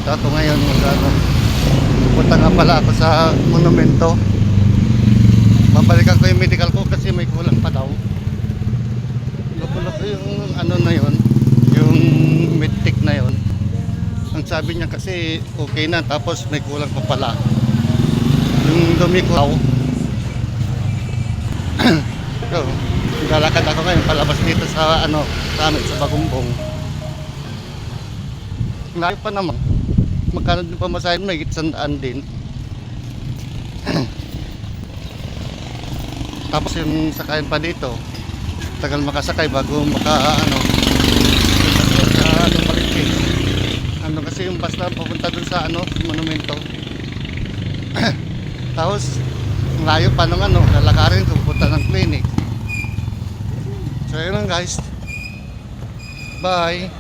Nandito ako ngayon pupunta nga pala ako sa monumento. Babalikan ko yung medical ko kasi may kulang pa daw. Loko-loko yung ano na yon, yung medtech na yon. Ang sabi niya kasi okay na, tapos may kulang pa pala yung dumi ko daw. So, lalakad ako ngayon palabas dito sa sa amin, sa Bagumbong. Layo pa naman. Magkano din pa masahin, may 100 din. Tapos yung sakayan pa dito, tagal makasakay bago maligpit. Kasi yung bus na papunta dun sa monumento. Tapos layo pa nung lalakarin ko pupunta ng clinic. So yun lang guys, bye.